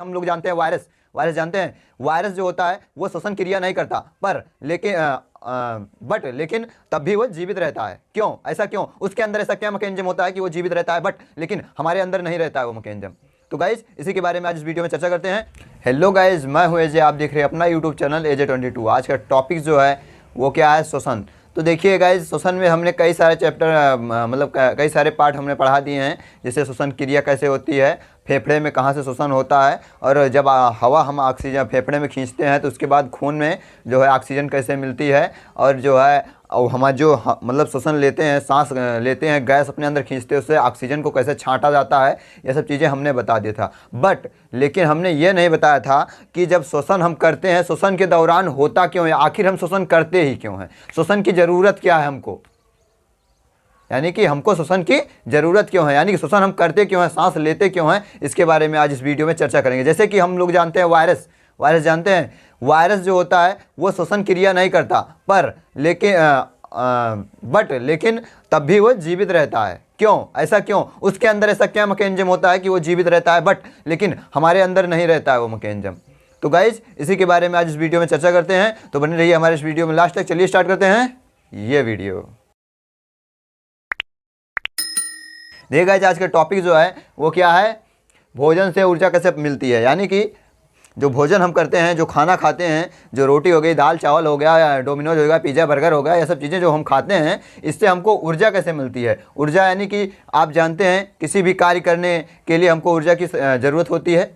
हम लोग जानते हैं वायरस, वायरस जानते हैं, वायरस जो होता है वो श्वसन क्रिया नहीं करता, पर लेकिन तब भी वो जीवित रहता है। क्यों, ऐसा क्यों? उसके अंदर ऐसा क्या मैकेनिज्म होता है कि वो जीवित रहता है, लेकिन हमारे अंदर नहीं रहता है वो मैकेनिज्म। तो गाइज इसी के बारे में आज इस वीडियो में चर्चा करते हैं। हेलो गाइज, मैं हूँ एजे, आप देख रहे हैं अपना यूट्यूब चैनल AJ22। आज का टॉपिक जो है वो क्या है, श्वसन। तो देखिए गाइज, श्वसन में हमने कई सारे चैप्टर मतलब कई सारे पार्ट हमने पढ़ा दिए हैं, जैसे श्वसन क्रिया कैसे होती है, फेफड़े में कहाँ से श्वसन होता है, और जब हवा हम ऑक्सीजन फेफड़े में खींचते हैं तो उसके बाद खून में जो है ऑक्सीजन कैसे मिलती है, और जो है हमारा जो मतलब श्वसन लेते हैं, सांस लेते हैं, गैस अपने अंदर खींचते हैं, उससे ऑक्सीजन को कैसे छांटा जाता है, ये सब चीज़ें हमने बता दिया था। लेकिन हमने ये नहीं बताया था कि जब श्वसन हम करते हैं, श्वसन के दौरान होता क्यों है, आखिर हम श्वसन करते ही क्यों हैं, श्वसन की ज़रूरत क्या है हमको, यानी कि हमको श्वसन की ज़रूरत क्यों है, यानी कि श्वसन हम करते क्यों हैं, सांस लेते क्यों हैं, इसके बारे में आज इस वीडियो में चर्चा करेंगे। जैसे कि हम लोग जानते हैं वायरस, वायरस जानते हैं, वायरस जो होता है वो श्वसन क्रिया नहीं करता, लेकिन तब भी वो जीवित रहता है। क्यों, ऐसा क्यों? उसके अंदर ऐसा क्या मैकेनिज्म होता है कि वो जीवित रहता है, लेकिन हमारे अंदर नहीं रहता है वो मैकेनिज्म। तो गाइज इसी के बारे में आज इस वीडियो में चर्चा करते हैं, तो बने रहिए हमारे इस वीडियो में लास्ट तक। चलिए स्टार्ट करते हैं ये वीडियो। देखिए गाइज, आज का टॉपिक जो है वो क्या है, भोजन से ऊर्जा कैसे मिलती है, यानी कि जो भोजन हम करते हैं, जो खाना खाते हैं, जो रोटी हो गई, दाल चावल हो गया, या डोमिनोज हो गया, पिज़्ज़ा बर्गर हो गया, ये सब चीज़ें जो हम खाते हैं, इससे हमको ऊर्जा कैसे मिलती है। ऊर्जा यानी कि आप जानते हैं किसी भी कार्य करने के लिए हमको ऊर्जा की ज़रूरत होती है,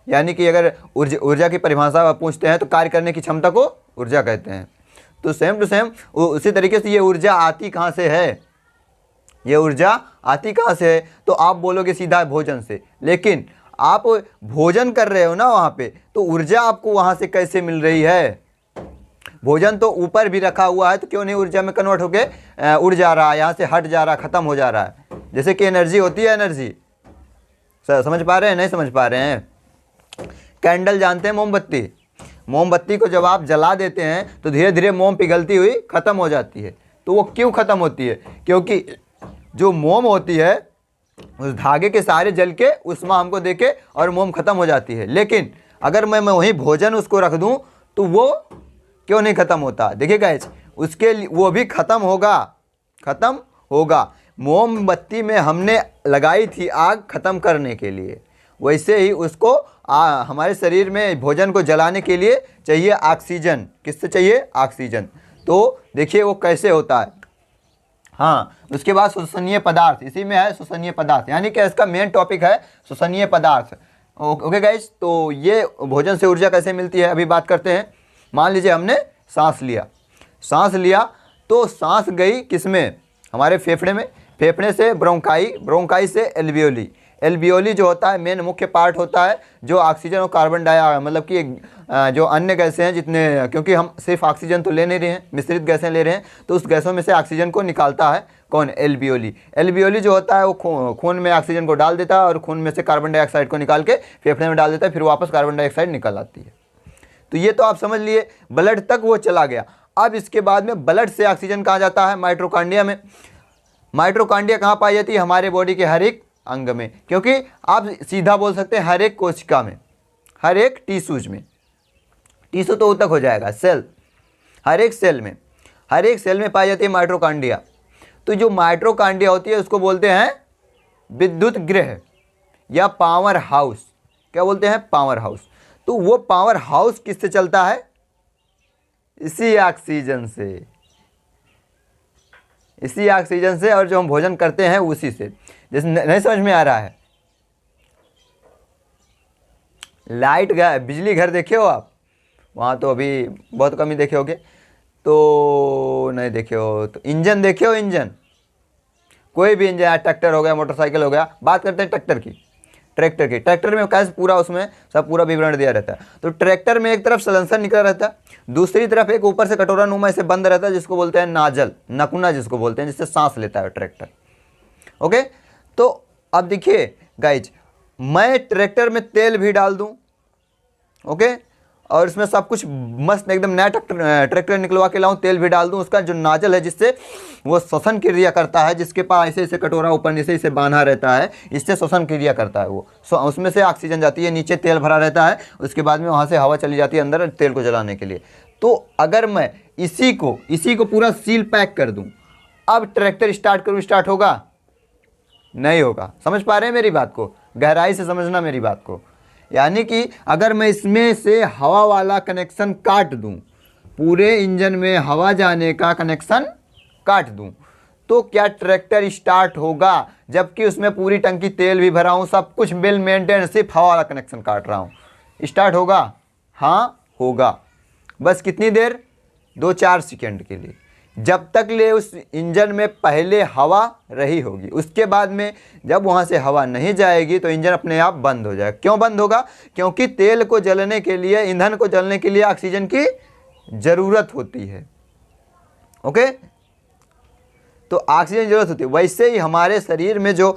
यानी कि अगर ऊर्जा की परिभाषा पूछते हैं तो कार्य करने की क्षमता को ऊर्जा कहते हैं। तो सेम टू सेम उसी तरीके से ये ऊर्जा आती कहाँ से है, ये ऊर्जा आती कहाँ से है, तो आप बोलोगे सीधा भोजन से, लेकिन आप भोजन कर रहे हो ना वहाँ पे, तो ऊर्जा आपको वहाँ से कैसे मिल रही है? भोजन तो ऊपर भी रखा हुआ है, तो क्यों नहीं ऊर्जा में कन्वर्ट होके उड़ जा रहा है, यहाँ से हट जा रहा है, ख़त्म हो जा रहा है। जैसे कि एनर्जी होती है, एनर्जी समझ पा रहे हैं, नहीं समझ पा रहे हैं? कैंडल जानते हैं, मोमबत्ती, मोमबत्ती को जब आप जला देते हैं तो धीरे धीरे मोम पिघलती हुई ख़त्म हो जाती है। तो वो क्यों ख़त्म होती है? क्योंकि जो मोम होती है उस धागे के सारे जल के उष्मा हमको देके और मोम खत्म हो जाती है। लेकिन अगर मैं वहीं भोजन उसको रख दूं तो वो क्यों नहीं खत्म होता? देखिए गाइस, उसके वो भी खत्म होगा। मोमबत्ती में हमने लगाई थी आग खत्म करने के लिए, वैसे ही उसको हमारे शरीर में भोजन को जलाने के लिए चाहिए ऑक्सीजन। किससे चाहिए? ऑक्सीजन। तो देखिए वो कैसे होता है। हाँ, उसके बाद श्वसनीय पदार्थ, इसी में है श्वसनीय पदार्थ, यानी कि इसका मेन टॉपिक है श्वसनीय पदार्थ। ओके गाइस, तो ये भोजन से ऊर्जा कैसे मिलती है अभी बात करते हैं। मान लीजिए हमने सांस लिया तो सांस गई किसमें? हमारे फेफड़े में, फेफड़े से ब्रोंकाई से एल्वियोली जो होता है मेन मुख्य पार्ट होता है, जो ऑक्सीजन और कार्बन डाइऑक्साइड मतलब कि जो अन्य गैसें हैं जितने, क्योंकि हम सिर्फ ऑक्सीजन तो ले नहीं रहे हैं, मिश्रित गैसें ले रहे हैं, तो उस गैसों में से ऑक्सीजन को निकालता है कौन? एल्वियोली जो होता है वो खून में ऑक्सीजन को डाल देता है और खून में से कार्बन डाइऑक्साइड को निकाल के फेफड़े में डाल देता है, फिर वापस कार्बन डाइऑक्साइड निकल आती है। तो ये तो आप समझ लिए, ब्लड तक वो चला गया। अब इसके बाद में ब्लड से ऑक्सीजन कहाँ जाता है? माइटोकॉन्ड्रिया में। माइटोकॉन्ड्रिया कहाँ पाई जाती है? हमारे बॉडी के हर एक अंग में, क्योंकि आप सीधा बोल सकते हैं हर एक कोशिका में, हर एक टिश्यूज में, टिश्यू तो तक हो जाएगा, सेल, हर एक सेल में पाई जाती है माइटोकॉन्ड्रिया। तो जो माइटोकॉन्ड्रिया होती है उसको बोलते हैं विद्युत गृह या पावर हाउस। क्या बोलते हैं? Power house. तो वो पावर हाउस किससे चलता है? इसी ऑक्सीजन से, और जो हम भोजन करते हैं उसी से। जैसे नहीं समझ में आ रहा है, लाइट बिजली घर देखे हो आप? वहाँ तो अभी बहुत कम ही देखे होगे, तो नहीं देखे हो तो इंजन देखे हो? इंजन, कोई भी इंजन, ट्रैक्टर हो गया, मोटरसाइकिल हो गया, बात करते हैं ट्रैक्टर में कैसे पूरा उसमें सब पूरा विवरण दिया रहता है। तो ट्रैक्टर में एक तरफ सलेंसर निकला रहता है, दूसरी तरफ एक ऊपर से कटोरा नुमा ऐसे बंद रहता है, जिसको बोलते हैं नाजल, नकुना जिसको बोलते हैं, जिससे सांस लेता है ट्रैक्टर। ओके, तो अब देखिए गाइज, मैं ट्रैक्टर में तेल भी डाल दूं, ओके, और इसमें सब कुछ मस्त एकदम नया ट्रैक्टर निकलवा के लाऊं, तेल भी डाल दूं, उसका जो नाजल है जिससे वो श्वसन क्रिया करता है, जिसके पास ऐसे ऐसे कटोरा ऊपर नीचे इसे बांधा रहता है, इससे श्वसन क्रिया करता है वो, उसमें से ऑक्सीजन जाती है, नीचे तेल भरा रहता है, उसके बाद में वहाँ से हवा चली जाती है अंदर तेल को जलाने के लिए। तो अगर मैं इसी को पूरा सील पैक कर दूँ, अब ट्रैक्टर स्टार्ट करूँ, स्टार्ट होगा? नहीं होगा। समझ पा रहे हैं मेरी बात को? गहराई से समझना मेरी बात को। यानी कि अगर मैं इसमें से हवा वाला कनेक्शन काट दूं, पूरे इंजन में हवा जाने का कनेक्शन काट दूं, तो क्या ट्रैक्टर स्टार्ट होगा? जबकि उसमें पूरी टंकी तेल भी भरा हूं, सब कुछ बिल मेंटेन, सिर्फ हवा वाला कनेक्शन काट रहा हूं, स्टार्ट होगा? हाँ होगा। बस कितनी देर? 2-4 सेकंड के लिए, जब तक ले उस इंजन में पहले हवा रही होगी। उसके बाद में जब वहाँ से हवा नहीं जाएगी तो इंजन अपने आप बंद हो जाएगा। क्यों बंद होगा? क्योंकि तेल को जलने के लिए, ईंधन को जलने के लिए ऑक्सीजन की ज़रूरत होती है। ओके, तो ऑक्सीजन की ज़रूरत होती है। वैसे ही हमारे शरीर में जो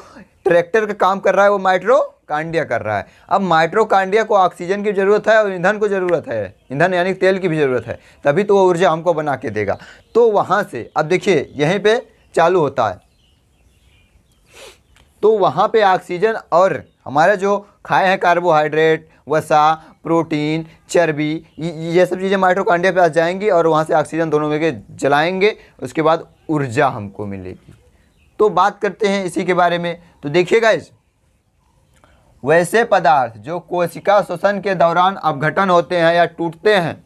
ट्रैक्टर का काम कर रहा है वो माइटोकॉन्ड्रिया कर रहा है। अब माइटोकॉन्ड्रिया को ऑक्सीजन की ज़रूरत है और ईंधन को ज़रूरत है, ईंधन यानी तेल की भी ज़रूरत है, तभी तो वो ऊर्जा हमको बना के देगा। तो वहाँ से अब देखिए यहीं पे चालू होता है, तो वहाँ पे ऑक्सीजन और हमारे जो खाए हैं कार्बोहाइड्रेट, वसा, प्रोटीन, चर्बी, ये सब चीज़ें माइटोकॉन्ड्रिया पे आ जाएंगी और वहाँ से ऑक्सीजन दोनों मिलकर जलाएंगे, उसके बाद ऊर्जा हमको मिलेगी। तो बात करते हैं इसी के बारे में। तो देखिए गाइस, वैसे पदार्थ जो कोशिका श्वसन के दौरान अपघटन होते हैं या टूटते हैं,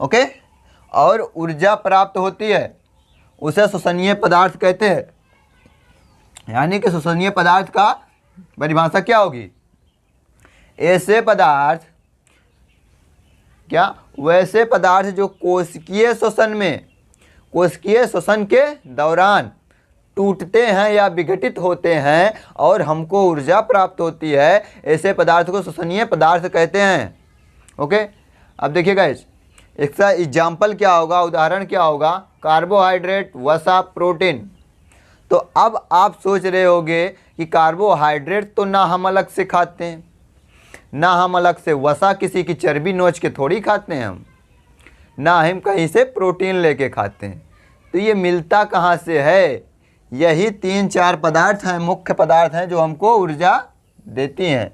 ओके, और ऊर्जा प्राप्त होती है, उसे श्वसनीय पदार्थ कहते हैं। यानी कि श्वसनीय पदार्थ का परिभाषा क्या होगी? ऐसे पदार्थ, क्या? वैसे पदार्थ जो कोशिकीय श्वसन के दौरान टूटते हैं या विघटित होते हैं और हमको ऊर्जा प्राप्त होती है, ऐसे पदार्थ को श्वसनीय पदार्थ कहते हैं। ओके, अब देखिए गाइस, इसका एग्जाम्पल क्या होगा, उदाहरण क्या होगा? कार्बोहाइड्रेट, वसा, प्रोटीन। तो अब आप सोच रहे होंगे कि कार्बोहाइड्रेट तो ना हम अलग से खाते हैं, ना हम अलग से वसा किसी की चर्बी नोच के थोड़ी खाते हैं हम, ना हम कहीं से प्रोटीन लेके खाते हैं। तो ये मिलता कहाँ से है? यही 3-4 पदार्थ हैं, मुख्य पदार्थ हैं जो हमको ऊर्जा देती हैं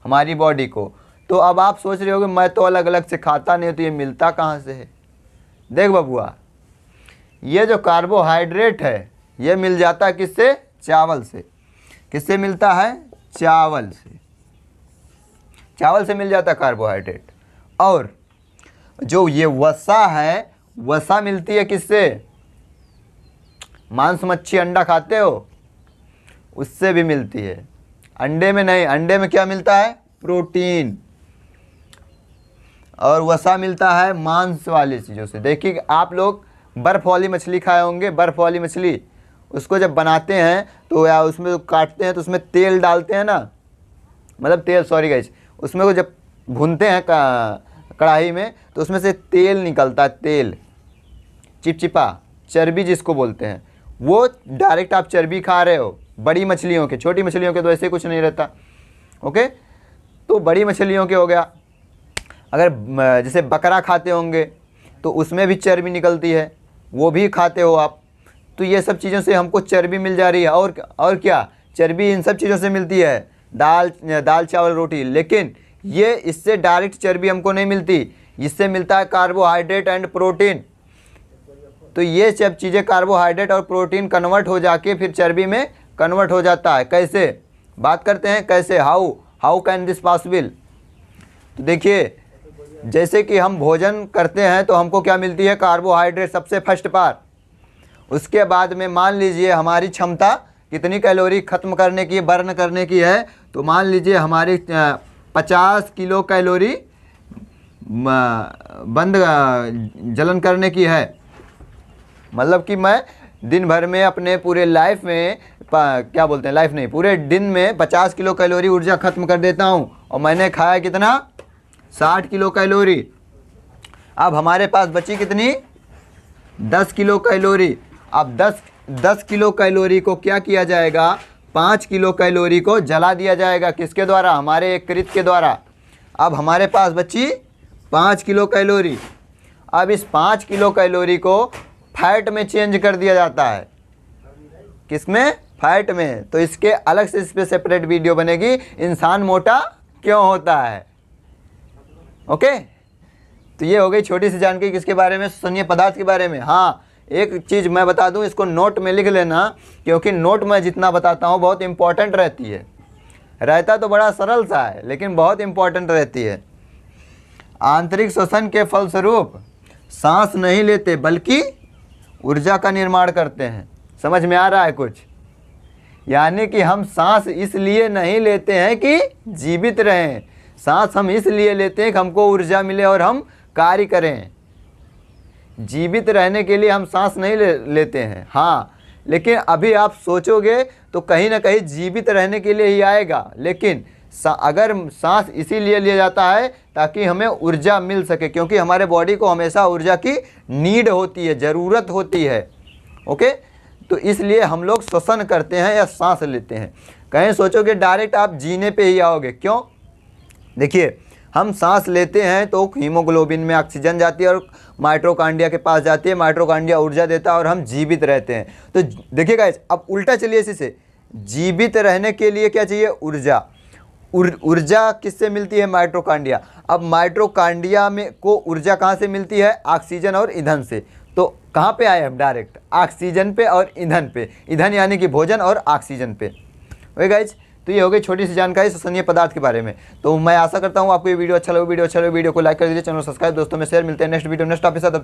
हमारी बॉडी को। तो अब आप सोच रहे होगे मैं तो अलग अलग से खाता नहीं, तो ये मिलता कहाँ से है? देख बबुआ, ये जो कार्बोहाइड्रेट है ये मिल जाता है किससे? चावल से। किससे मिलता है? चावल से। चावल से मिल जाता है कार्बोहाइड्रेट। और जो ये वसा है, वसा मिलती है किससे? मांस, मच्छी, अंडा खाते हो, उससे भी मिलती है। अंडे में नहीं, अंडे में क्या मिलता है? प्रोटीन। और वसा मिलता है मांस वाली चीज़ों से। देखिए आप लोग बर्फ़ वाली मछली खाए होंगे, बर्फ़ वाली मछली, उसको जब बनाते हैं तो या उसमें काटते हैं तो उसमें तेल डालते हैं ना, मतलब तेल, सॉरी गाइस, उसमें को जब भूनते हैं कढ़ाई में तो उसमें से तेल निकलता है, तेल, चिपचिपा, चर्बी जिसको बोलते हैं। वो डायरेक्ट आप चर्बी खा रहे हो बड़ी मछलियों के। छोटी मछलियों के तो ऐसे कुछ नहीं रहता। ओके, तो बड़ी मछलियों के हो गया। अगर जैसे बकरा खाते होंगे तो उसमें भी चर्बी निकलती है, वो भी खाते हो आप। तो ये सब चीज़ों से हमको चर्बी मिल जा रही है। और क्या? चर्बी इन सब चीज़ों से मिलती है, दाल चावल रोटी। लेकिन ये इससे डायरेक्ट चर्बी हमको नहीं मिलती, इससे मिलता है कार्बोहाइड्रेट एंड प्रोटीन। तो ये सब चीज़ें कार्बोहाइड्रेट और प्रोटीन कन्वर्ट हो जाके फिर चर्बी में कन्वर्ट हो जाता है। कैसे? बात करते हैं कैसे, हाउ कैन दिस पॉसिबल। तो देखिए, जैसे कि हम भोजन करते हैं तो हमको क्या मिलती है? कार्बोहाइड्रेट सबसे फर्स्ट पार। उसके बाद में मान लीजिए हमारी क्षमता कितनी कैलोरी ख़त्म करने की, बर्न करने की है, तो मान लीजिए हमारी 50 किलो कैलोरी बंद जलन करने की है। मतलब कि मैं दिन भर में अपने पूरे लाइफ में क्या बोलते हैं, लाइफ नहीं, पूरे दिन में 50 किलो कैलोरी ऊर्जा ख़त्म कर देता हूँ और मैंने खाया कितना? 60 किलो कैलोरी। अब हमारे पास बची कितनी? 10 किलो कैलोरी। अब 10 किलो कैलोरी को क्या किया जाएगा? 5 किलो कैलोरी को जला दिया जाएगा। किसके द्वारा? हमारे यकृत के द्वारा। अब हमारे पास बची 5 किलो कैलोरी। अब इस 5 किलो कैलोरी को फैट में चेंज कर दिया जाता है। किसमें? फैट में। तो इसके अलग से इस पर सेपरेट वीडियो बनेगी, इंसान मोटा क्यों होता है। ओके, तो ये हो गई छोटी सी जानकारी किसके बारे में? श्वसनीय पदार्थ के बारे में। हाँ, एक चीज़ मैं बता दूं, इसको नोट में लिख लेना, क्योंकि नोट में जितना बताता हूँ बहुत इंपॉर्टेंट रहती है। रहता तो बड़ा सरल सा है लेकिन बहुत इंपॉर्टेंट रहती है। आंतरिक श्वसन के फलस्वरूप सांस नहीं लेते बल्कि ऊर्जा का निर्माण करते हैं। समझ में आ रहा है कुछ? यानी कि हम सांस इसलिए नहीं लेते हैं कि जीवित रहें, सांस हम इसलिए लेते हैं कि हमको ऊर्जा मिले और हम कार्य करें। जीवित रहने के लिए हम सांस नहीं लेते हैं। हाँ, लेकिन अभी आप सोचोगे तो कहीं ना कहीं जीवित रहने के लिए ही आएगा, लेकिन अगर सांस इसीलिए लिया जाता है ताकि हमें ऊर्जा मिल सके, क्योंकि हमारे बॉडी को हमेशा ऊर्जा की नीड होती है, ज़रूरत होती है। ओके, तो इसलिए हम लोग श्वसन करते हैं या सांस लेते हैं। कहीं सोचोगे डायरेक्ट आप जीने पे ही आओगे, क्यों? देखिए, हम सांस लेते हैं तो हीमोग्लोबिन में ऑक्सीजन जाती है और माइटोकॉन्ड्रिया के पास जाती है, माइटोकॉन्ड्रिया ऊर्जा देता है और हम जीवित रहते हैं। तो देखिएगा, अब उल्टा चलिए इसी से, जीवित रहने के लिए क्या चाहिए? ऊर्जा। ऊर्जा किससे मिलती है? माइटोकॉन्ड्रिया। अब माइटोकॉन्ड्रिया में को ऊर्जा कहाँ से मिलती है? ऑक्सीजन और ईंधन से। तो कहाँ पे आए हम? डायरेक्ट ऑक्सीजन पे और ईंधन पे। ईंधन यानी कि भोजन और ऑक्सीजन पे। ओके गाइज, तो ये हो गई छोटी सी जानकारी श्वसनीय पदार्थ के बारे में। तो मैं आशा करता हूँ आपको ये वीडियो अच्छा लगे। वीडियो को लाइक कर दीजिए, चैनल सब्सक्राइब, दोस्तों में शेयर। मिलते हैं नेक्स्ट वीडियो नेक्स्ट टॉपिक के साथ।